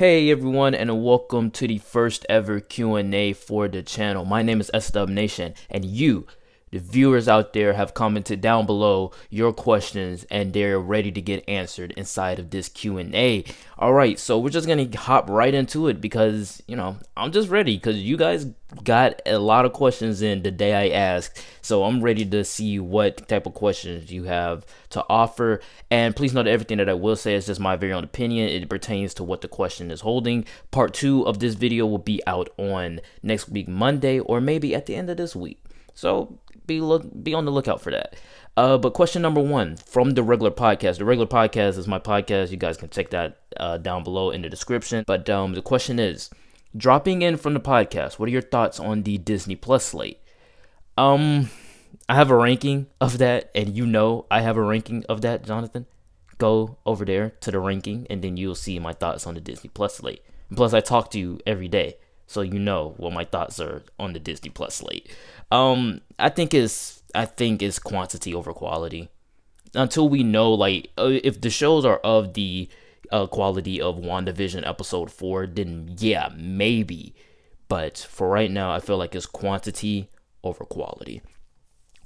Hey everyone, and welcome to the first ever Q&A for the channel. My name is SW Nation, and you, the viewers out there, have commented down below your questions, and they're ready to get answered inside of this Q&A. All right, so we're just gonna hop right into it because I'm just ready because you guys got a lot of questions in the day I asked, so I'm ready to see what type of questions you have to offer. And please note that everything that I will say is just my very own opinion. It pertains to what the question is holding. Part 2 of this video will be out on next week Monday, or maybe at the end of this week, so be on the lookout for that. But question number 1 from the regular podcast. The regular podcast is my podcast. You guys can check that down below in the description. But the question is, dropping in from the podcast, what are your thoughts on the Disney Plus slate? I have a ranking of that, and I have a ranking of that, Jonathan. Go over there to the ranking, and then you'll see my thoughts on the Disney Plus slate. And plus, I talk to you every day, so you know what my thoughts are on the Disney Plus slate. I think it's quantity over quality. Until we know, if the shows are of the quality of WandaVision episode 4, then yeah, maybe. But for right now, I feel like it's quantity over quality.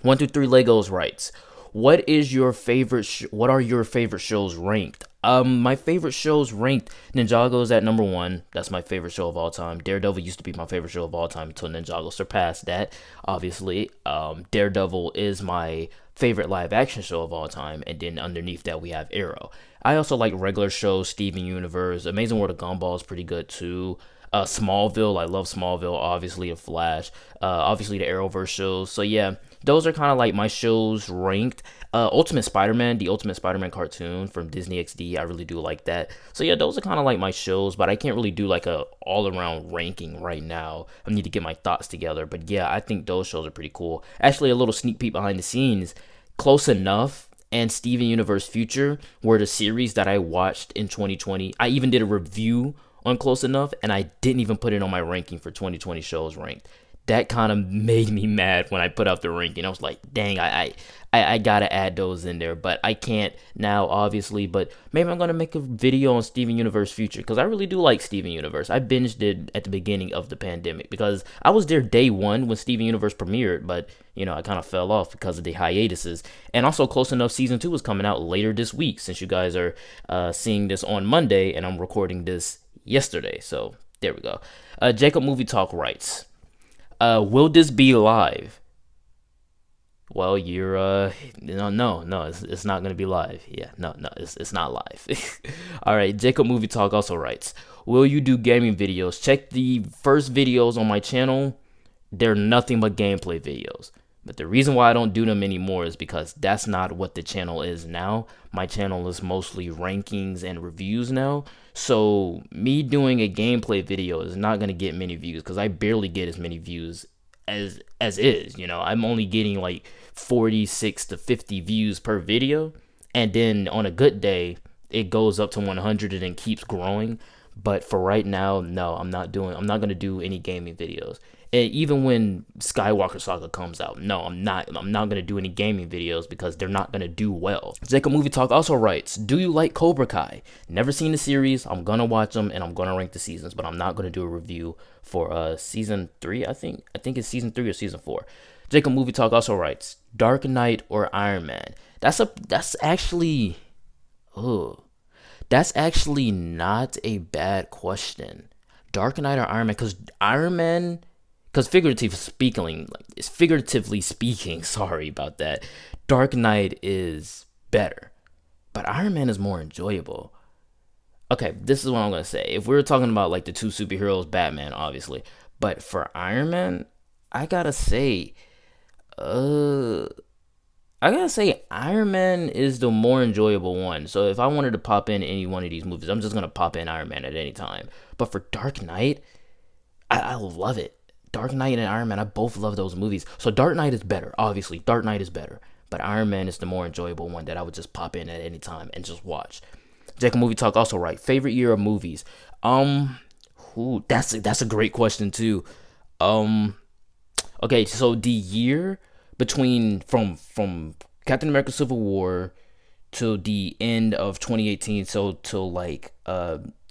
123 Legoz writes, what are your favorite shows ranked? My favorite shows ranked, Ninjago is at number 1. That's my favorite show of all time. Daredevil used to be my favorite show of all time until Ninjago surpassed that, obviously. Daredevil is my favorite live action show of all time, and then underneath that we have Arrow. I also like regular shows, Steven Universe, Amazing World of Gumball is pretty good too. Smallville, I love Smallville, obviously The Flash, obviously the Arrowverse shows. So yeah, those are kind of like my shows ranked. Ultimate Spider-Man, the Ultimate Spider-Man cartoon from Disney XD, I really do like that. So yeah, those are kind of like my shows, but I can't really do like a all-around ranking right now. I need to get my thoughts together, but yeah, I think those shows are pretty cool. Actually, a little sneak peek behind the scenes, Close Enough and Steven Universe Future were the series that I watched in 2020. I even did a review on Close Enough, and I didn't even put it on my ranking for 2020 shows ranked. That kind of made me mad when I put out the ranking. I was like, dang, I gotta add those in there, but I can't now, obviously. But maybe I'm gonna make a video on Steven Universe Future, because I really do like Steven Universe. I binged it at the beginning of the pandemic because I was there day 1 when Steven Universe premiered, but I kind of fell off because of the hiatuses. And also, Close Enough season 2 is coming out later this week, since you guys are seeing this on Monday, and I'm recording this yesterday. So there we go. Jacob Movie Talk writes, will this be live? Well, you're no, it's not gonna be live. Yeah, no, it's not live. All right, Jacob Movie Talk also writes, will you do gaming videos? Check the first videos on my channel. They're nothing but gameplay videos. But the reason why I don't do them anymore is because that's not what the channel is now. My channel is mostly rankings and reviews now. So me doing a gameplay video is not going to get many views because I barely get as many views as is. I'm only getting like 46 to 50 views per video. And then on a good day, it goes up to 100 and then keeps growing. But for right now, no, I'm not going to do any gaming videos. And even when Skywalker Saga comes out, no, I'm not going to do any gaming videos because they're not going to do well. Jacob Movie Talk also writes, do you like Cobra Kai? Never seen the series. I'm going to watch them and I'm going to rank the seasons, but I'm not going to do a review for season 3, I think. I think it's season 3 or season 4. Jacob Movie Talk also writes, Dark Knight or Iron Man? That's actually not a bad question. Dark Knight or Iron Man? Because figuratively speaking, sorry about that, Dark Knight is better, but Iron Man is more enjoyable. Okay, this is what I'm gonna say. If we were talking about like the two superheroes, Batman, obviously, but for Iron Man, I gotta say Iron Man is the more enjoyable one. So if I wanted to pop in any one of these movies, I'm just gonna pop in Iron Man at any time. But for Dark Knight, I love it. Dark Knight and Iron Man, I both love those movies. So Dark Knight is better, obviously. Dark Knight is better. But Iron Man is the more enjoyable one that I would just pop in at any time and just watch. Jacob Movie Talk also right. Favorite year of movies? That's a great question too. Okay, so the year between from Captain America Civil War to the end of 2018, so till like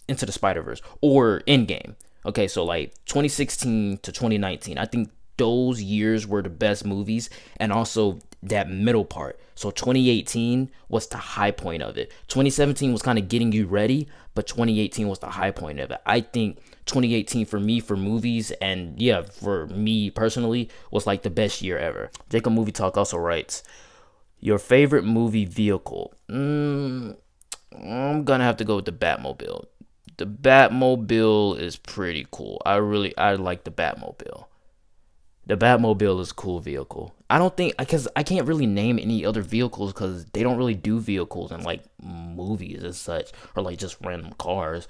Into the Spider-Verse or Endgame. Okay, so like 2016 to 2019, I think those years were the best movies, and also that middle part. So 2018 was the high point of it. 2017 was kind of getting you ready, but 2018 was the high point of it. I think 2018 for me, for movies, and yeah, for me personally, was like the best year ever. Jacob Movie Talk also writes, your favorite movie vehicle? I'm gonna have to go with the Batmobile. The Batmobile is pretty cool. I like the Batmobile. The Batmobile is a cool vehicle. I don't think, because I can't really name any other vehicles because they don't really do vehicles in like movies as such, or like just random cars.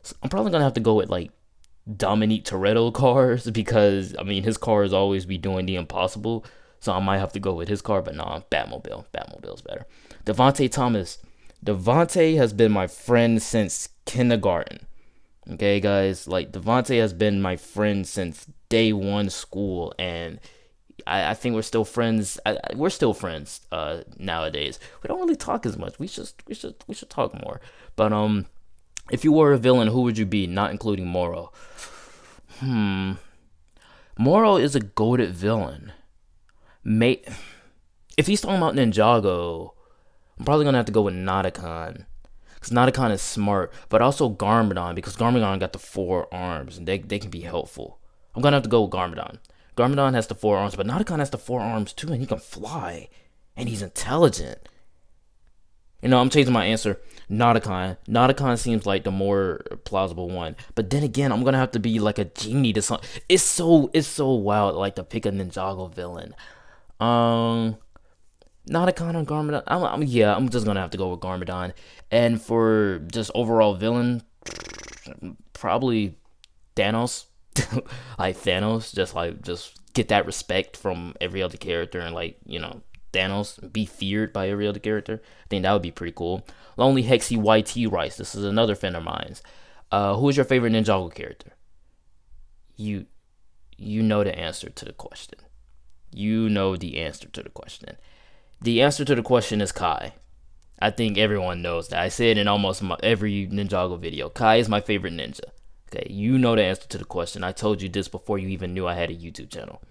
So I'm probably gonna have to go with like Dominique Toretto cars because I mean his cars always be doing the impossible. So I might have to go with his car, but nah, Batmobile. Batmobile's better. Devonte Thomas. Devonte has been my friend since kindergarten. Okay, guys, like Devonte has been my friend since day one school, and I think we're still friends. We're still friends nowadays. We don't really talk as much. We should talk more. But if you were a villain, who would you be? Not including Moro. Moro is a goated villain. If he's talking about Ninjago, I'm probably gonna have to go with Nadakhan. Because Nadakhan is smart, but also Garmadon, because Garmadon got the 4 arms, and they can be helpful. I'm gonna have to go with Garmadon. Garmadon has the 4 arms, but Nadakhan has the 4 arms too, and he can fly. And he's intelligent. You know, I'm changing my answer. Nadakhan. Nadakhan seems like the more plausible one. But then again, I'm gonna have to be like a genie to something. It's so wild, like to pick a Ninjago villain. Nadakhan or Garmadon? I'm just gonna have to go with Garmadon. And for just overall villain, probably Thanos. Like Thanos, just get that respect from every other character, and like, you know, Thanos be feared by every other character. I think that would be pretty cool. LonelyHxsi YT writes, this is another friend of mine's. Who is your favorite Ninjago character? You know the answer to the question. You know the answer to the question. The answer to the question is Kai. I think everyone knows that. I say it in almost every Ninjago video. Kai is my favorite ninja. Okay, you know the answer to the question. I told you this before you even knew I had a YouTube channel.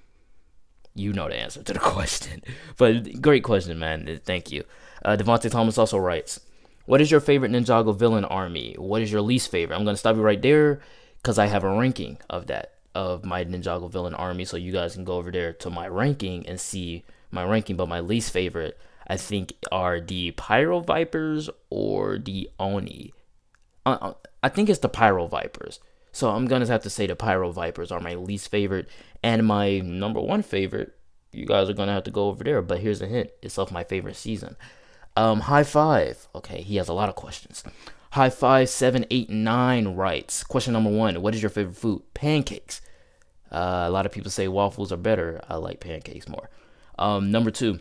You know the answer to the question. But great question, man. Thank you. Devonte Thomas also writes, what is your favorite Ninjago villain army? What is your least favorite? I'm going to stop you right there because I have a ranking of that, of my Ninjago villain army. So you guys can go over there to my ranking and see my ranking. But my least favorite, I think, are the Pyro Vipers or the Oni. I think it's the Pyro Vipers. So I'm going to have to say the Pyro Vipers are my least favorite. And my number one favorite, you guys are going to have to go over there. But here's a hint. It's of my favorite season. HiFive. Okay, he has a lot of questions. HiFive789 writes, question number 1. What is your favorite food? Pancakes. A lot of people say waffles are better. I like pancakes more. Number 2.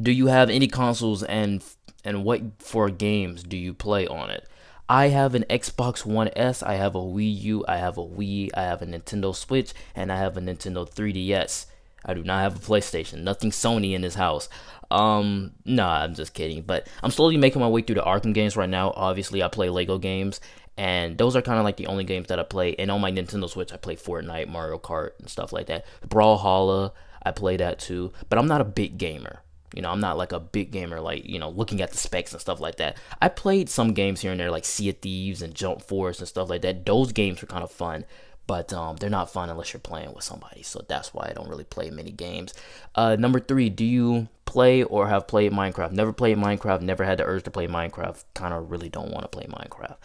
Do you have any consoles, and what for games do you play on it? I have an Xbox One S, I have a Wii U, I have a Wii, I have a Nintendo Switch, and I have a Nintendo 3DS. I do not have a PlayStation. Nothing Sony in this house. Nah, I'm just kidding. But I'm slowly making my way through the Arkham games right now. Obviously, I play Lego games, and those are kind of like the only games that I play. And on my Nintendo Switch, I play Fortnite, Mario Kart, and stuff like that. Brawlhalla, I play that too. But I'm not a big gamer. You know, I'm not like a big gamer, like, you know, looking at the specs and stuff like that. I played some games here and there, like Sea of Thieves and Jump Force and stuff like that. Those games were kind of fun, but they're not fun unless you're playing with somebody. So that's why I don't really play many games. Number 3, do you play or have played Minecraft? Never played Minecraft, never had the urge to play Minecraft. Kind of really don't want to play Minecraft.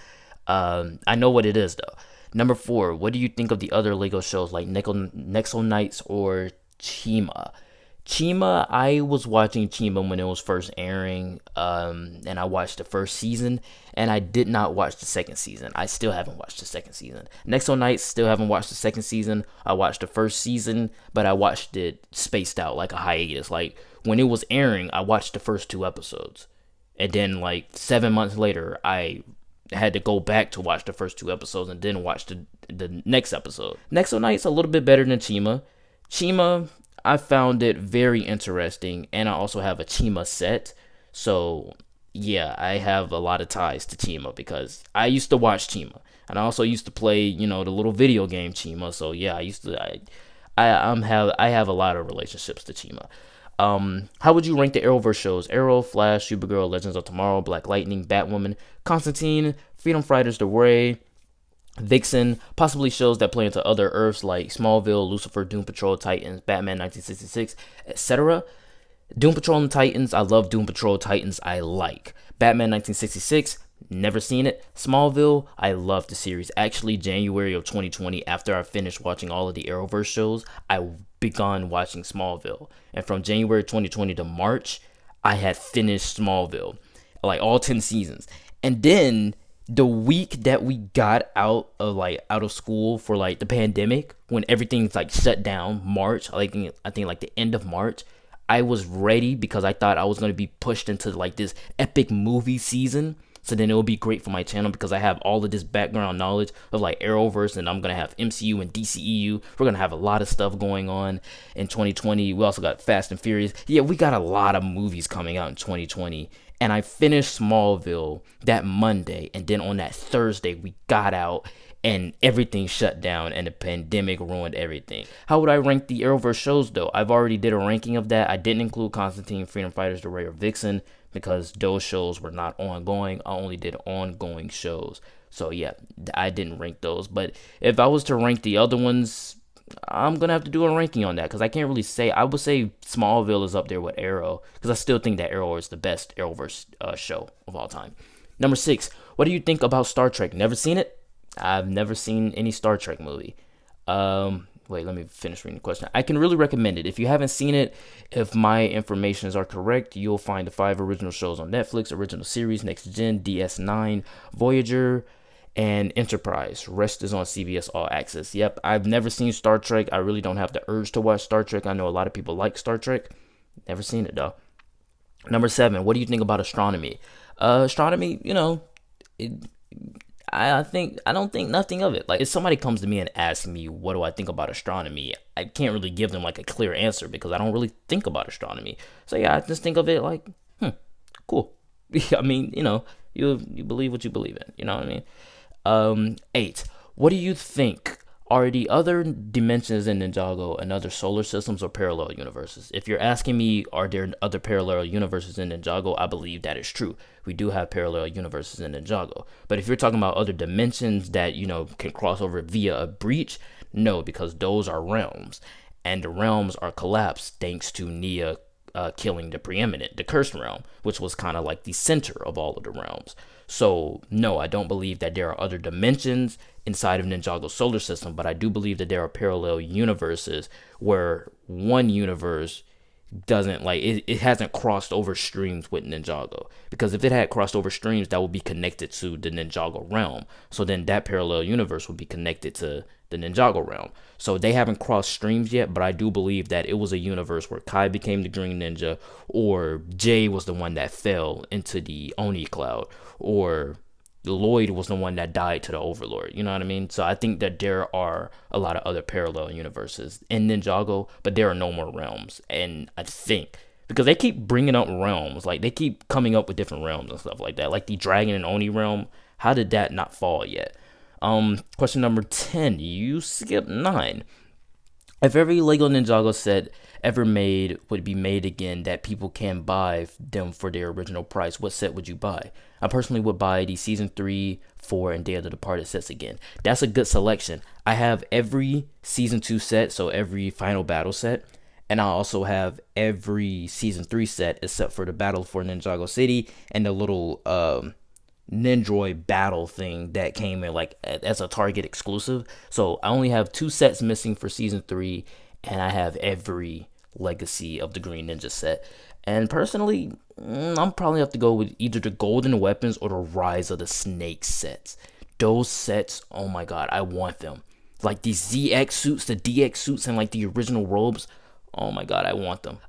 I know what it is, though. Number 4, what do you think of the other Lego shows like Nexo Knights or Chima? Chima, I was watching Chima when it was first airing, and I watched the first season, and I did not watch the second season. I still haven't watched the second season. Nexo Knights, still haven't watched the second season. I watched the first season, but I watched it spaced out, like a hiatus. Like, when it was airing, I watched the first 2 episodes, and then, like, 7 months later, I had to go back to watch the first 2 episodes, and then watch the next episode. Nexo Knights, a little bit better than Chima. Chima, I found it very interesting, and I also have a Chima set, so yeah, I have a lot of ties to Chima because I used to watch Chima, and I also used to play, the little video game Chima. So yeah, I have a lot of relationships to Chima. How would you rank the Arrowverse shows? Arrow, Flash, Supergirl, Legends of Tomorrow, Black Lightning, Batwoman, Constantine, Freedom Fighters, The Ray, Vixen, possibly shows that play into other Earths like Smallville, Lucifer, Doom Patrol, Titans, Batman 1966, etc. Doom Patrol and Titans, I love Doom Patrol. Titans, I like. Batman 1966, never seen it. Smallville, I love the series. Actually, January of 2020, after I finished watching all of the Arrowverse shows, I begun watching Smallville. And from January 2020 to March, I had finished Smallville, like all 10 seasons. And then the week that we got out of school for like the pandemic, when everything's like shut down, March, I think like the end of March, I was ready because I thought I was going to be pushed into like this epic movie season. So then it will be great for my channel because I have all of this background knowledge of like Arrowverse, and I'm going to have MCU and DCEU. We're going to have a lot of stuff going on in 2020. We also got Fast and Furious. Yeah, we got a lot of movies coming out in 2020. And I finished Smallville that Monday, and then on that Thursday we got out and everything shut down and the pandemic ruined everything. How would I rank the Arrowverse shows though? I've already did a ranking of that. I didn't include Constantine, Freedom Fighters, The Ray, or Vixen because those shows were not ongoing. I only did ongoing shows. So yeah, I didn't rank those. But if I was to rank the other ones, I'm going to have to do a ranking on that because I can't really say. I would say Smallville is up there with Arrow because I still think that Arrow is the best Arrowverse show of all time. Number 6, what do you think about Star Trek? Never seen it? I've never seen any Star Trek movie. Wait, let me finish reading the question. I can really recommend it. If you haven't seen it, if my informations are correct, you'll find the 5 original shows on Netflix, original series, Next Gen, DS9, Voyager, and Enterprise. Rest is on CBS All Access. Yep, I've never seen Star Trek. I really don't have the urge to watch Star Trek. I know a lot of people like Star Trek. Never seen it though. Number 7, what do you think about astronomy? Astronomy, I don't think nothing of it. Like if somebody comes to me and asks me what do I think about astronomy, I can't really give them like a clear answer because I don't really think about astronomy. So yeah, I just think of it like, cool. I mean, you believe what you believe in. You know what I mean? 8. What do you think are the other dimensions in Ninjago and other solar systems or parallel universes? If you're asking me, are there other parallel universes in Ninjago? I believe that is true. We do have parallel universes in Ninjago. But if you're talking about other dimensions that, can cross over via a breach, no, because those are realms. And the realms are collapsed thanks to Nia killing the preeminent, the cursed realm, which was kind of like the center of all of the realms. So no, I don't believe that there are other dimensions inside of Ninjago's solar system, but I do believe that there are parallel universes where one universe doesn't it hasn't crossed over streams with Ninjago, because if it had crossed over streams, that would be connected to the Ninjago realm. So then that parallel universe would be connected to the Ninjago realm. So they haven't crossed streams yet, but I do believe that it was a universe where Kai became the Green Ninja, or Jay was the one that fell into the Oni cloud, or Lloyd was the one that died to the Overlord. You know what I mean? So I think that there are a lot of other parallel universes in Ninjago, but there are no more realms. And I think because they keep bringing up realms, like they keep coming up with different realms and stuff like that, like the Dragon and Oni realm. How did that not fall yet? Question number 10. You skipped 9. If every Lego Ninjago set ever made would be made again that people can buy them for their original price, what set would you buy? I personally would buy the season 3, 4, and Day of the Departed sets again. That's a good selection. I have every season 2 set, so every final battle set, and I also have every season 3 set except for the Battle for Ninjago City and the little Nindroid battle thing that came in like as a Target exclusive. So I only have 2 sets missing for season 3, and I have every Legacy of the Green Ninja set. And personally, I'm probably have to go with either the Golden Weapons or the Rise of the Snake sets. Those sets, oh my god, I want them. Like these ZX suits, the DX suits, and like the original robes. Oh my god, I want them.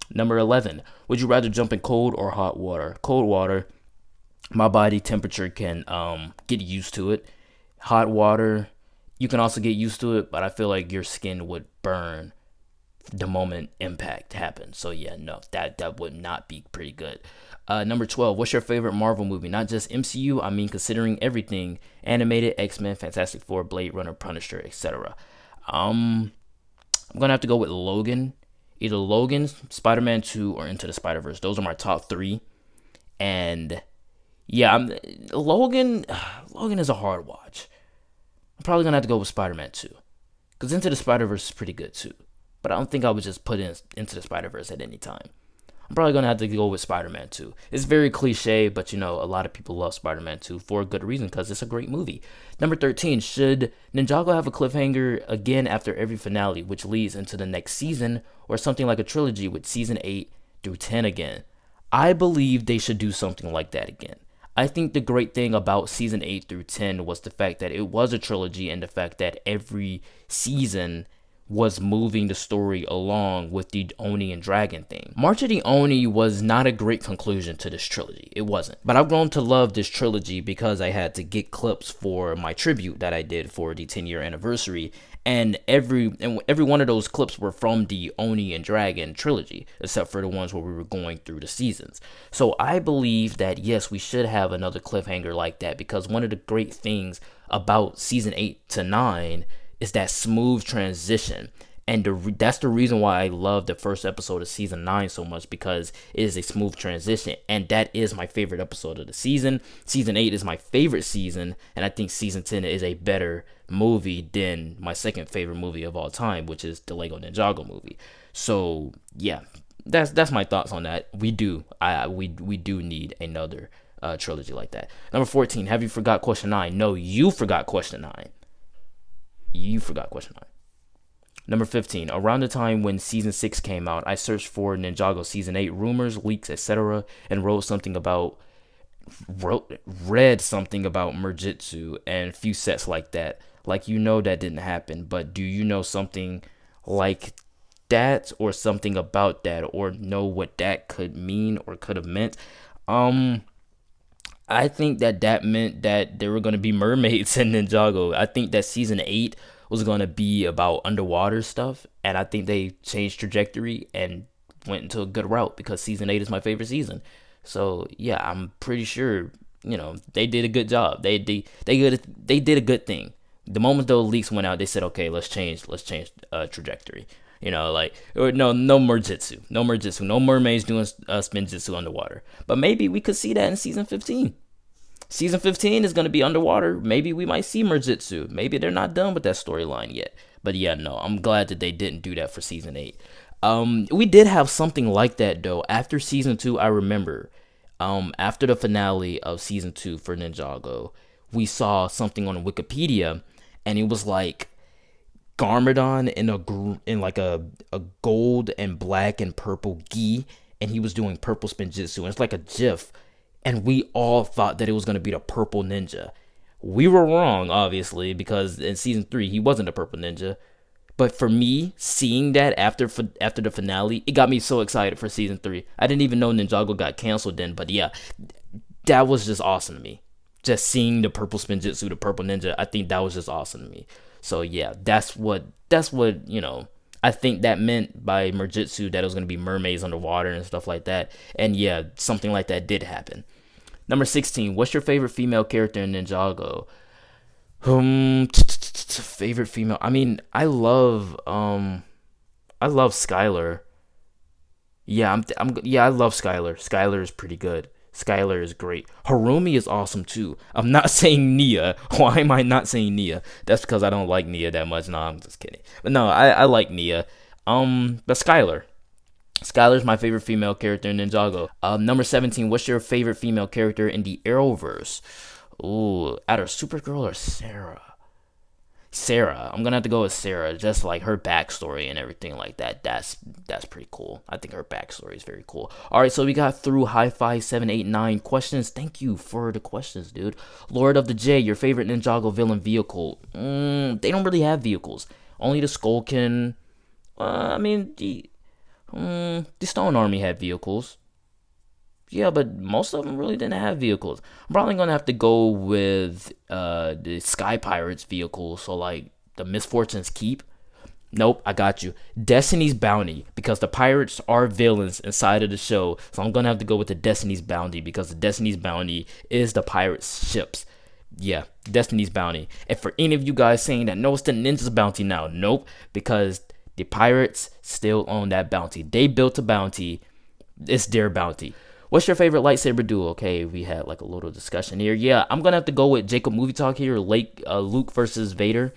Number 11. Would you rather jump in cold or hot water? Cold water. My body temperature can get used to it. Hot water, you can also get used to it, but I feel like your skin would burn the moment impact happened. So yeah, no, that would not be pretty good. Number 12, what's your favorite Marvel movie? Not just MCU, I mean considering everything: animated, X-Men, Fantastic Four, Blade Runner, Punisher, etc. I'm gonna have to go with Logan. Either Logan, Spider-Man 2, or Into the Spider-Verse. Those are my top three. And yeah, Logan is a hard watch. I'm probably gonna have to go with Spider-Man 2, because Into the Spider-Verse is pretty good too. But I don't think I would just put in Into the Spider-Verse at any time. I'm probably gonna have to go with Spider-Man 2. It's very cliche, but a lot of people love Spider-Man 2 for a good reason, because it's a great movie. Number 13, should Ninjago have a cliffhanger again after every finale, which leads into the next season, or something like a trilogy with season 8 through 10 again? I believe they should do something like that again. I think the great thing about season 8 through 10 was the fact that it was a trilogy, and the fact that every season was moving the story along with the Oni and Dragon thing. March of the Oni was not a great conclusion to this trilogy. It wasn't. But I've grown to love this trilogy because I had to get clips for my tribute that I did for the 10-year anniversary. And every one of those clips were from the Oni and Dragon trilogy, except for the ones where we were going through the seasons. So I believe that, yes, we should have another cliffhanger like that, because one of the great things about season 8 to 9 is that smooth transition. And that's the reason why I love the first episode of season 9 so much, because it is a smooth transition. And that is my favorite episode of the season. Season 8 is my favorite season. And I think season 10 is a better movie than my second favorite movie of all time, which is the Lego Ninjago movie. So yeah, that's my thoughts on that. We do need another trilogy like that. Number 14, have you forgot question 9? No, you forgot question 9. You forgot question 9. Number 15, around the time when season 6 came out, I searched for Ninjago season 8 rumors, leaks, etc., and read something about Merjitsu and a few sets like that. Like, that didn't happen, but do you know something like that, or something about that, or know what that could mean or could have meant? I think that meant that there were going to be mermaids in Ninjago. I think that season 8 was going to be about underwater stuff, and I think they changed trajectory and went into a good route, because season 8 is my favorite season. So yeah, I'm pretty sure they did a good job. They did a good thing. The moment those leaks went out, they said, okay, let's change trajectory. No merjitsu, no mermaids doing spinjitsu underwater. But maybe we could see that in season 15. Season 15 is going to be underwater. Maybe we might see merjitsu. Maybe they're not done with that storyline yet. But yeah, no, I'm glad that they didn't do that for season 8. We did have something like that though after season 2. I remember, after the finale of season 2 for Ninjago, we saw something on Wikipedia, and it was like Garmadon in like a gold and black and purple gi, and he was doing purple spinjitsu, and it's like a gif, and we all thought that it was going to be the purple ninja. We were wrong, obviously, because in season 3 he wasn't a purple ninja. But for me, seeing that after the finale, it got me so excited for season 3. I didn't even know Ninjago got canceled then, but yeah, that was just awesome to me. Just seeing the purple spinjitsu, the purple ninja, I think that was just awesome to me. So yeah, that's what I think that meant by merjitsu, that it was going to be mermaids underwater and stuff like that. And yeah, something like that did happen. Number 16, what's your favorite female character in Ninjago? Favorite female. I mean, I love Skylar. Yeah, I love Skylar. Skylar is pretty good. Skylar is great. Harumi is awesome too. I'm not saying Nia. Why am I not saying Nia? That's because I don't like Nia that much. No, I'm just kidding. But no, I like Nia. But Skylar. Skylar's my favorite female character in Ninjago. Number 17, what's your favorite female character in the Arrowverse? Ooh, either Supergirl or Sarah. I'm gonna have to go with Sarah. Just like her backstory and everything like that. That's pretty cool. I think her backstory is very cool. All right, so we got through HiFive789 questions. Thank you for the questions, dude. Lord of the J, your favorite Ninjago villain vehicle? They don't really have vehicles. Only the Skullkin. The Stone Army had vehicles. Yeah, but most of them really didn't have vehicles. I'm probably going to have to go with the Sky Pirates vehicle. So, like, the Misfortune's Keep. Nope, I got you. Destiny's Bounty, because the pirates are villains inside of the show. So I'm gonna have to go with the Destiny's Bounty because the Destiny's Bounty is the pirates' ships. Yeah, Destiny's Bounty. And for any of you guys saying that no, it's the Ninja's Bounty now, nope, because the pirates still own that bounty. They built a bounty. It's their bounty. What's your favorite lightsaber duel? Okay, we had like a little discussion here. Yeah, I'm gonna have to go with Jacob Movie Talk here. Luke versus Vader.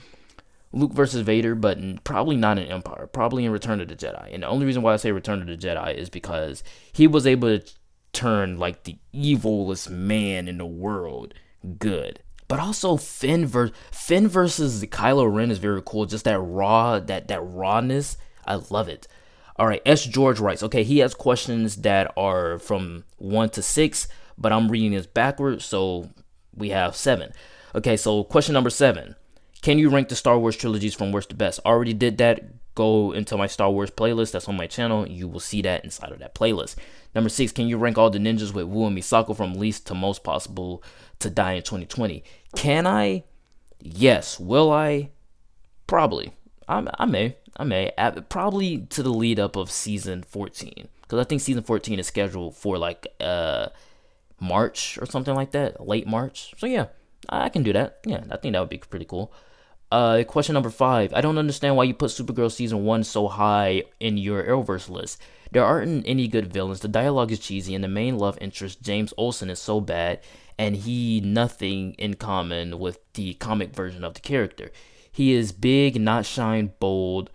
Luke versus Vader, but probably not in Empire. Probably in Return of the Jedi. And the only reason why I say Return of the Jedi is because he was able to turn like the evilest man in the world good. But also Finn versus Kylo Ren is very cool. Just that rawness. I love it. All right, S. George writes, okay, he has questions that are from 1 to 6, but I'm reading this backwards, so we have 7. Okay, so question number 7. Can you rank the Star Wars trilogies from worst to best? Already did that. Go into my Star Wars playlist. That's on my channel. You will see that inside of that playlist. Number 6, can you rank all the ninjas with Wu and Misako from least to most possible to die in 2020? Can I? Yes. Will I? Probably. I may. Probably to the lead up of season 14. Because I think season 14 is scheduled for like March or something like that. Late March. So yeah, I can do that. Yeah, I think that would be pretty cool. Question number 5. I don't understand why you put Supergirl season 1 so high in your Arrowverse list. There aren't any good villains. The dialogue is cheesy, and the main love interest, James Olsen, is so bad, and he nothing in common with the comic version of the character. He is big, not shine bald,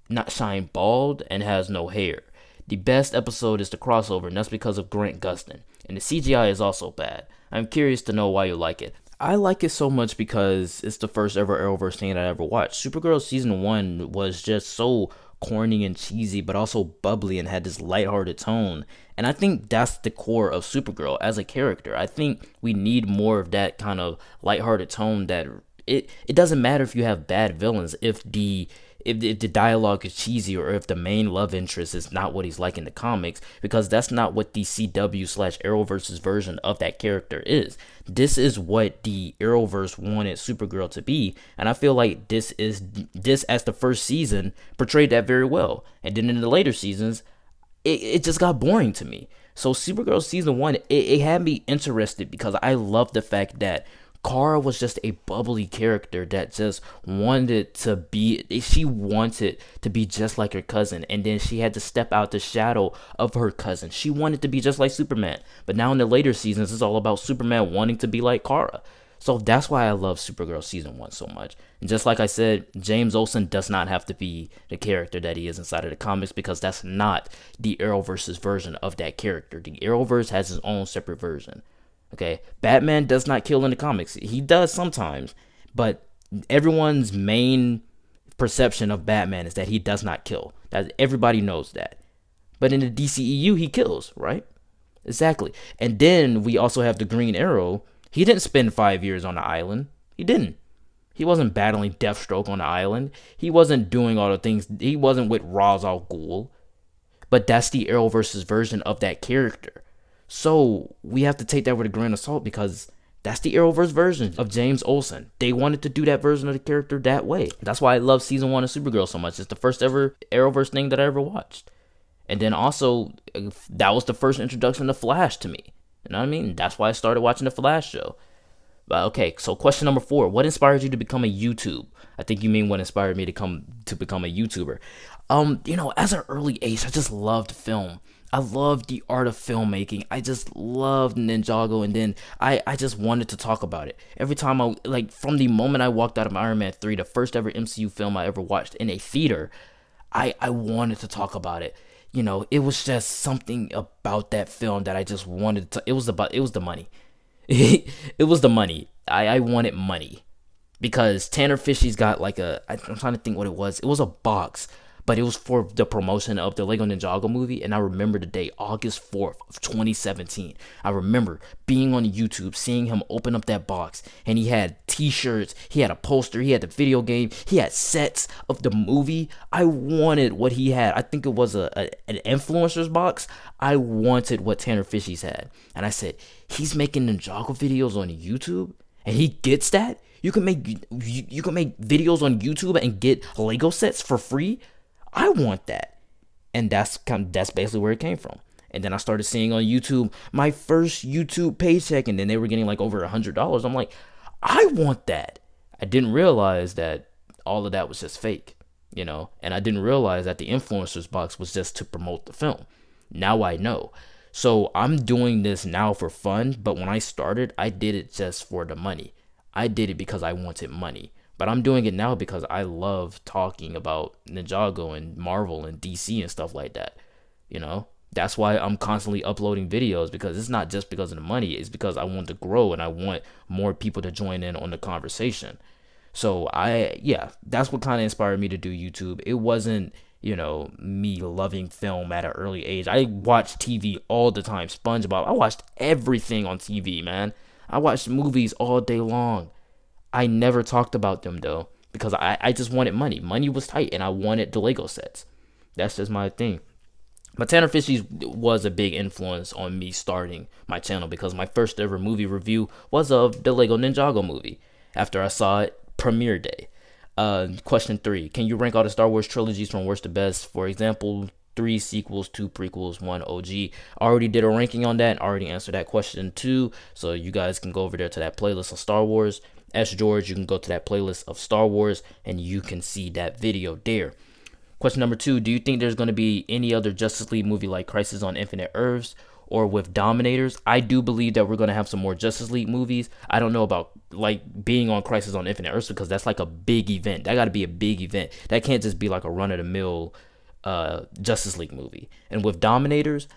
and has no hair. The best episode is the crossover, and that's because of Grant Gustin. And the CGI is also bad. I'm curious to know why you like it. I like it so much because it's the first ever Arrowverse thing that I ever watched. Supergirl season 1 was just so corny and cheesy, but also bubbly and had this lighthearted tone. And I think that's the core of Supergirl as a character. I think we need more of that kind of lighthearted tone. That it doesn't matter if you have bad villains if the dialogue is cheesy or if the main love interest is not what he's like in the comics, because that's not what the CW/Arrowverse's version of that character is. This is what the Arrowverse wanted Supergirl to be, and I feel like this as the first season portrayed that very well. And then in the later seasons, it just got boring to me. So Supergirl season 1, it had me interested because I love the fact that Kara was just a bubbly character that just wanted to be just like her cousin, and then she had to step out the shadow of her cousin. She wanted to be just like Superman, but now in the later seasons, it's all about Superman wanting to be like Kara. So that's why I love Supergirl season 1 so much. And just like I said, James Olsen does not have to be the character that he is inside of the comics, because that's not the Arrowverse's version of that character. The Arrowverse has his own separate version. Okay, Batman does not kill in the comics. He does sometimes, but everyone's main perception of Batman is that he does not kill. That everybody knows that. But in the DCEU, he kills, right? Exactly. And then we also have the Green Arrow. He didn't spend 5 years on the island. He didn't. He wasn't battling Deathstroke on the island. He wasn't doing all the things. He wasn't with Ra's al Ghul. But that's the Arrowverse's version of that character. So we have to take that with a grain of salt, because that's the Arrowverse version of James Olsen. They wanted to do that version of the character that way. That's why I love season 1 of Supergirl so much. It's the first ever Arrowverse thing that I ever watched. And then also, that was the first introduction to Flash to me. You know what I mean? That's why I started watching the Flash show. But okay, so question number 4. What inspired you to become a YouTube? I think you mean what inspired me to become a YouTuber. As an early age, I just loved film. I loved the art of filmmaking. I just loved Ninjago, and then I just wanted to talk about it. Every time from the moment I walked out of Iron Man 3, the first ever MCU film I ever watched in a theater, I wanted to talk about it. It was just something about that film that I just wanted to. It was the money. It was the money. I wanted money, because Tanner Fishy's got I'm trying to think what it was. It was a box, but it was for the promotion of the Lego Ninjago movie. And I remember the day, August 4th of 2017. I remember being on YouTube, seeing him open up that box, and he had t-shirts, he had a poster, he had the video game, he had sets of the movie. I wanted what he had. I think it was an influencer's box. I wanted what Tanner Fishy's had. And I said, he's making Ninjago videos on YouTube, and he gets that? You can make you can make videos on YouTube and get Lego sets for free. I want that. And that's basically where it came from. And then I started seeing on YouTube my first YouTube paycheck, and then they were getting like over $100. I'm like, I want that. I didn't realize that all of that was just fake, and I didn't realize that the influencers box was just to promote the film. Now I know. So I'm doing this now for fun, but when I started, I did it just for the money. I did it because I wanted money. But I'm doing it now because I love talking about Ninjago and Marvel and DC and stuff like that. That's why I'm constantly uploading videos, because it's not just because of the money. It's because I want to grow and I want more people to join in on the conversation. So that's what kind of inspired me to do YouTube. It wasn't, me loving film at an early age. I watched TV all the time. SpongeBob. I watched everything on TV, man. I watched movies all day long. I never talked about them though, because I just wanted money. Money was tight and I wanted the Lego sets. That's just my thing. But Tanner Fishy's was a big influence on me starting my channel, because my first ever movie review was of the Lego Ninjago movie after I saw it premiere day. Question 3. Can you rank all the Star Wars trilogies from worst to best? For example, 3 sequels, 2 prequels, 1 OG. I already did a ranking on that. I already answered that question too. So you guys can go over there to that playlist of Star Wars. S. George, you can go to that playlist of Star Wars and you can see that video there. Question number 2, do you think there's going to be any other Justice League movie like Crisis on Infinite Earths or with Dominators? I do believe that we're going to have some more Justice League movies. I don't know about like being on Crisis on Infinite Earths, because that's like a big event. That got to be a big event. That can't just be like a run-of-the-mill Justice League movie. And with Dominators,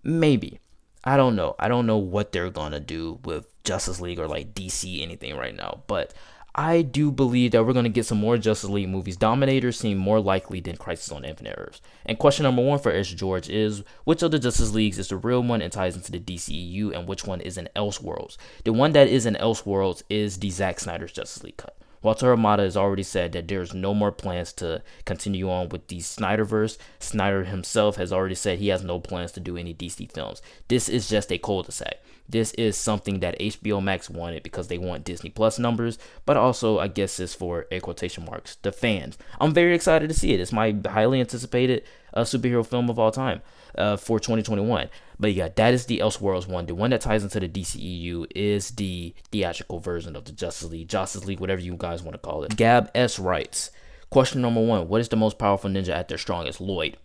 maybe. I don't know. I don't know what they're going to do with Justice League or like DC anything right now. But I do believe that we're going to get some more Justice League movies. Dominators seem more likely than Crisis on Infinite Earths. And question number 1 for S. George is, which of the Justice Leagues is the real one and ties into the DCEU, and which one is in Elseworlds? The one that is in Elseworlds is the Zack Snyder's Justice League cut. Walter Hamada has already said that there's no more plans to continue on with the Snyderverse. Snyder himself has already said he has no plans to do any DC films. This is just a cul-de-sac. This is something that HBO Max wanted because they want Disney Plus numbers, but also I guess it's for air quotation marks, the fans. I'm very excited to see it. It's my highly anticipated superhero film of all time for 2021. But yeah, that is the Elseworlds one. The one that ties into the DCEU is the theatrical version of the Justice League, whatever you guys want to call it. Gab S writes, question number 1, what is the most powerful ninja at their strongest? Lloyd.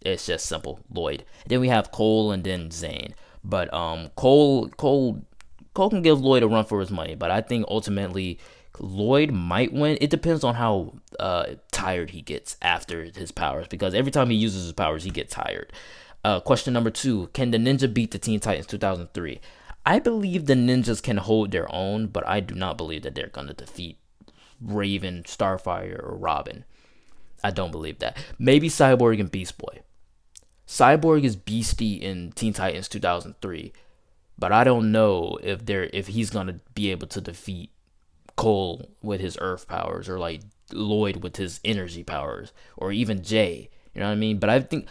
It's just simple, Lloyd. Then we have Cole and then Zane. But Cole can give Lloyd a run for his money, but I think ultimately Lloyd might win. It depends on how tired he gets after his powers, because every time he uses his powers, he gets tired. Question number 2, can the ninja beat the Teen Titans 2003? I believe the ninjas can hold their own, but I do not believe that they're going to defeat Raven, Starfire, or Robin. I don't believe that. Maybe Cyborg and Beast Boy. Cyborg is beastie in Teen Titans 2003, but I don't know if he's gonna be able to defeat Cole with his Earth powers, or like Lloyd with his energy powers, or even Jay. You know what I mean? But I think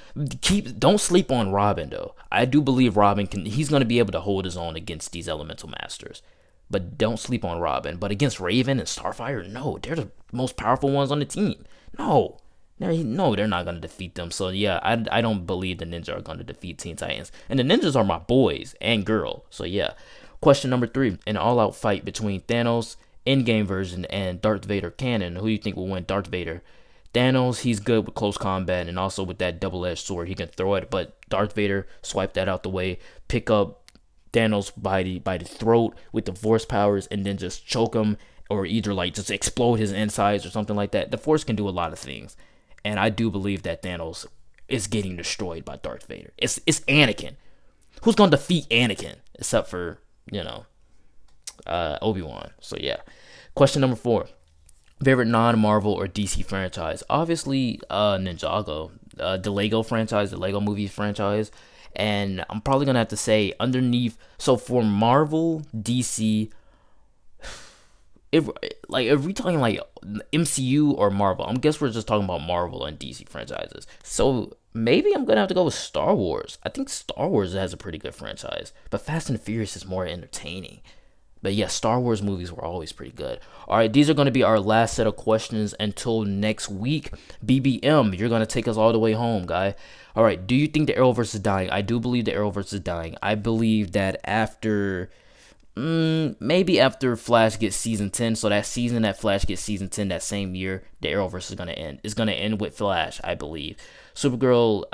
don't sleep on Robin though. I do believe Robin he's gonna be able to hold his own against these elemental masters. But don't sleep on Robin. But against Raven and Starfire, no, they're the most powerful ones on the team. No, they're not going to defeat them. So, yeah, I don't believe the ninja are going to defeat Teen Titans. And the ninjas are my boys and girl. So, yeah. Question number 3. An all-out fight between Thanos, in-game version, and Darth Vader canon. Who do you think will win? Darth Vader. Thanos, he's good with close combat and also with that double-edged sword. He can throw it. But Darth Vader, swipe that out the way. Pick up Thanos by the throat with the Force powers and then just choke him, or either like just explode his insides or something like that. The Force can do a lot of things. And I do believe that Thanos is getting destroyed by Darth Vader. It's Anakin. Who's going to defeat Anakin? Except for, Obi-Wan. So, yeah. Question number 4. Favorite non-Marvel or DC franchise? Obviously, Ninjago. The Lego franchise, the Lego movie franchise. And I'm probably going to have to say underneath. So, for Marvel, DC, if we're talking like MCU or Marvel, I guess we're just talking about Marvel and DC franchises. So maybe I'm gonna have to go with Star Wars. I think Star Wars has a pretty good franchise, but Fast and Furious is more entertaining. But yeah, Star Wars movies were always pretty good. All right, these are going to be our last set of questions until next week. BBM, you're going to take us all the way home, guy. All right, do you think the Arrowverse is dying? I do believe the Arrowverse is dying. I believe that after maybe after Flash gets season 10, so that season that Flash gets season 10 that same year, the Arrowverse is going to end. It's going to end with Flash, I believe. Supergirl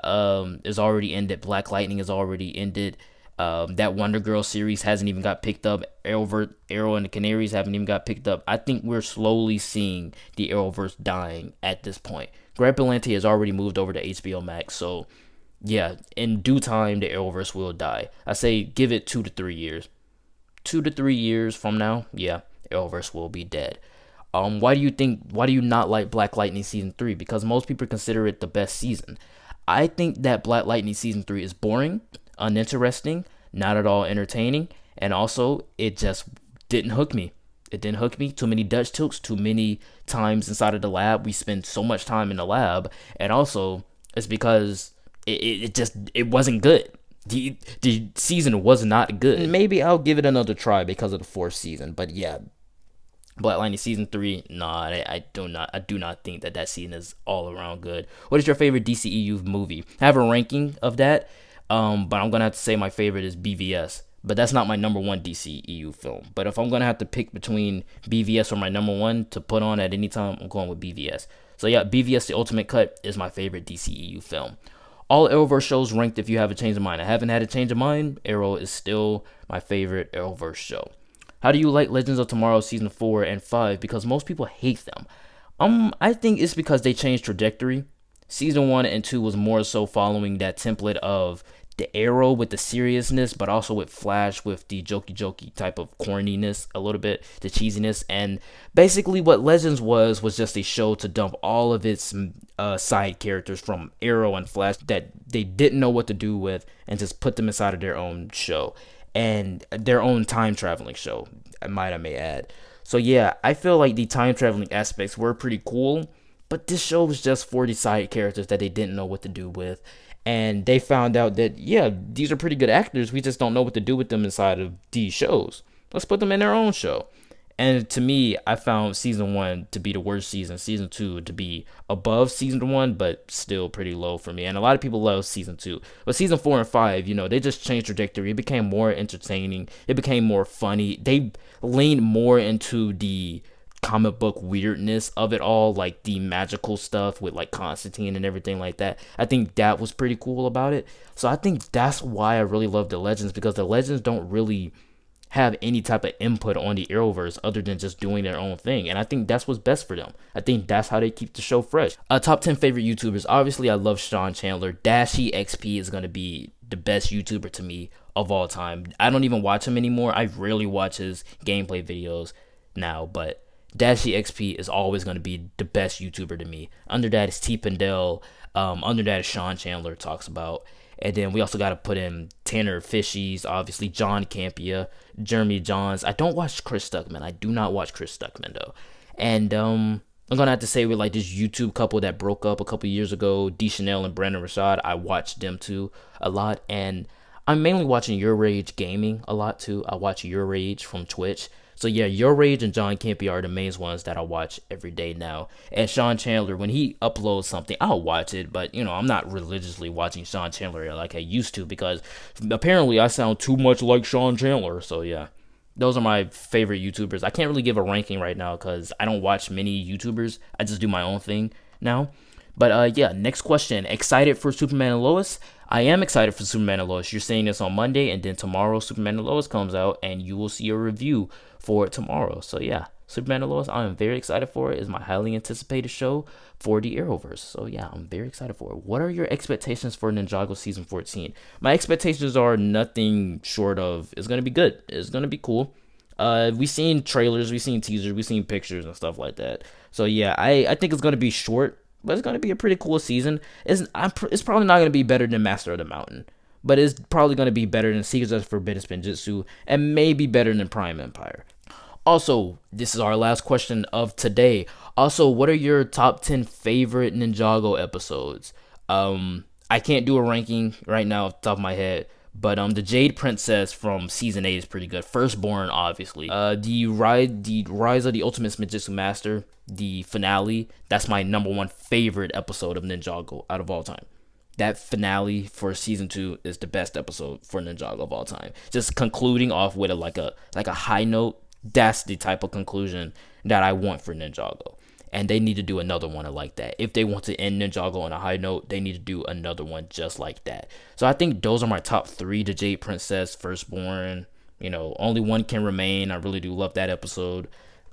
is already ended. Black Lightning is already ended. That Wonder Girl series hasn't even got picked up. Arrow and the Canaries haven't even got picked up. I think we're slowly seeing the Arrowverse dying at this point. Greg Berlanti has already moved over to HBO Max, so yeah, in due time, the Arrowverse will die. I say give it 2 to 3 years. 2 to 3 years from now, yeah, Arrowverse will be dead. Why do you not like Black Lightning season 3? Because most people consider it the best season. I think that Black Lightning season 3 is boring, uninteresting, not at all entertaining, and also it just didn't hook me. It didn't hook me. Too many Dutch tilts, too many times inside of the lab. We spend so much time in the lab, and also it's because it wasn't good. The season was not good. Maybe I'll give it another try because of the 4th season, but yeah, Black Lightning season 3, nah, I do not think that season is all around good. What is your favorite DCEU movie? I have a ranking of that, but I'm gonna have to say my favorite is BVS. But that's not my number 1 DCEU film. But if I'm gonna have to pick between BVS or my number 1 to put on at any time, I'm going with BVS. So yeah, BVS The Ultimate Cut is my favorite DCEU film. All Arrowverse shows ranked if you have a change of mind. I haven't had a change of mind. Arrow is still my favorite Arrowverse show. How do you like Legends of Tomorrow season 4 and 5? Because most people hate them. I think it's because they changed trajectory. Season 1 and 2 was more so following that template of the Arrow with the seriousness, but also with Flash with the jokey type of corniness, a little bit, the cheesiness. And basically what Legends was just a show to dump all of its side characters from Arrow and Flash that they didn't know what to do with and just put them inside of their own show. And their own time traveling show, I may add. So yeah, I feel like the time traveling aspects were pretty cool, but this show was just for the side characters that they didn't know what to do with. And they found out that, yeah, these are pretty good actors. We just don't know what to do with them inside of these shows. Let's put them in their own show. And to me, I found season 1 to be the worst season. Season 2 to be above season 1, but still pretty low for me. And a lot of people love season 2. But season 4 and 5, they just changed trajectory. It became more entertaining. It became more funny. They leaned more into the comic book weirdness of it all, like the magical stuff with like Constantine and everything like that. I think that was pretty cool about it. So I think that's why I really love the Legends, because the Legends don't really have any type of input on the Arrowverse other than just doing their own thing. And I think that's what's best for them. I think that's how they keep the show fresh. Top 10 favorite YouTubers. Obviously, I love Sean Chandler. LonelyHxsi is going to be the best YouTuber to me of all time. I don't even watch him anymore. I rarely watch his gameplay videos now, but LonelyHxsi is always going to be the best YouTuber to me. Under that is T. Pendel. Under that is Sean Chandler talks about. And then we also got to put in Tanner Fishies, obviously John Campia, Jeremy Johns. I don't watch Chris Stuckman. I do not watch Chris Stuckman, though. And I'm going to have to say with like this YouTube couple that broke up a couple years ago, D. Chanel and Brandon Rashad, I watched them too a lot. And I'm mainly watching Your Rage Gaming a lot too. I watch Your Rage from Twitch. So yeah, Your Rage and John Campia are the main ones that I watch every day now. And Sean Chandler, when he uploads something, I'll watch it. But, I'm not religiously watching Sean Chandler like I used to, because apparently I sound too much like Sean Chandler. So yeah, those are my favorite YouTubers. I can't really give a ranking right now because I don't watch many YouTubers. I just do my own thing now. But yeah, next question. Excited for Superman and Lois? I am excited for Superman and Lois. You're seeing this on Monday, and then tomorrow Superman and Lois comes out, and you will see a review for it tomorrow. So yeah, Superman and Lois, I am very excited for it. It's my highly anticipated show for the Arrowverse. So yeah, I'm very excited for it. What are your expectations for Ninjago season 14? My expectations are nothing short of it's going to be good. It's going to be cool. We've seen trailers, we've seen teasers, we've seen pictures and stuff like that. So yeah, I think it's going to be short, but it's going to be a pretty cool season. It's probably not going to be better than Master of the Mountain, but it's probably going to be better than Secrets of Forbidden Spinjitzu, and maybe better than Prime Empire. Also, this is our last question of today. Also, what are your top 10 favorite Ninjago episodes? I can't do a ranking right now off the top of my head, But the Jade Princess from season 8 is pretty good. Firstborn, obviously. The Rise of the Ultimate Magician Master, the finale, that's my #1 favorite episode of Ninjago out of all time. That finale for season 2 is the best episode for Ninjago of all time. Just concluding off with a high note. That's the type of conclusion that I want for Ninjago. And they need to do another one like that. If they want to end Ninjago on a high note, they need to do another one just like that. So I think those are my top 3. The Jade Princess, Firstborn, Only One Can Remain. I really do love that episode.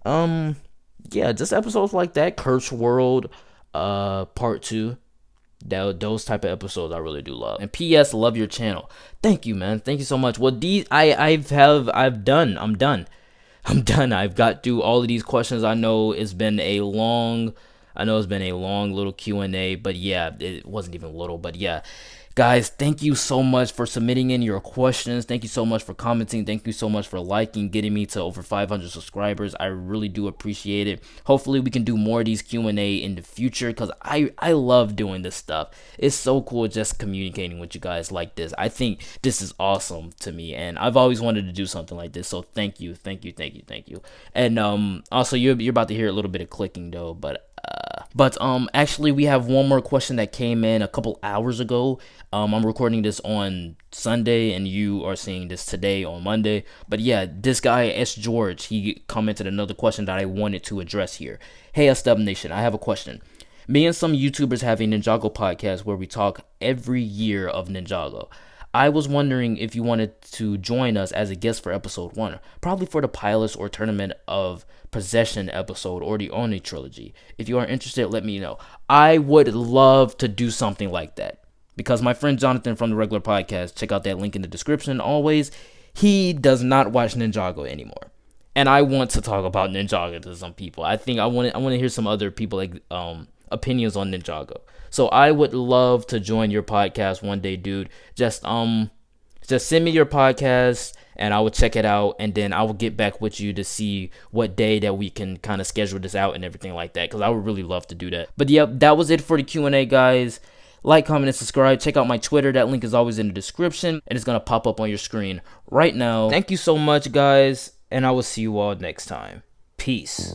Yeah, just episodes like that. Curse World, part 2. Those type of episodes I really do love. And P.S. love your channel. Thank you, man. Thank you so much. Well, I'm done. I've got through all of these questions. I know it's been a long little Q&A, but yeah, it wasn't even little, but yeah. Guys, thank you so much for submitting in your questions. Thank you so much for commenting. Thank you so much for liking, getting me to over 500 subscribers. I really do appreciate it. Hopefully we can do more of these Q&A in the future, because I love doing this stuff. It's so cool just communicating with you guys like this. I think this is awesome to me, and I've always wanted to do something like this. So thank you. And also you're about to hear a little bit of clicking though, but actually we have one more question that came in a couple hours ago. I'm recording this on Sunday and you are seeing this today on Monday. But yeah, this guy S George, he commented another question that I wanted to address here. Hey SW Nation, I have a question. Me and some YouTubers have a Ninjago podcast where we talk every year of Ninjago. I was wondering if you wanted to join us as a guest for episode 1, probably for the pilots or tournament of possession episode or the Oni trilogy. If you are interested, let me know. I would love to do something like that, because my friend Jonathan from the regular podcast, check out that link in the description always, he does not watch Ninjago anymore. And I want to talk about Ninjago to some people. I think I want to hear some other people opinions on Ninjago. So I would love to join your podcast one day, dude. Just send me your podcast and I will check it out, and then I will get back with you to see what day that we can kind of schedule this out and everything like that, because I would really love to do that. But yep, that was it for the Q&A, guys. Like, comment, and subscribe. Check out my Twitter. That link is always in the description, and it's going to pop up on your screen right now. Thank you so much, guys, and I will see you all next time. Peace.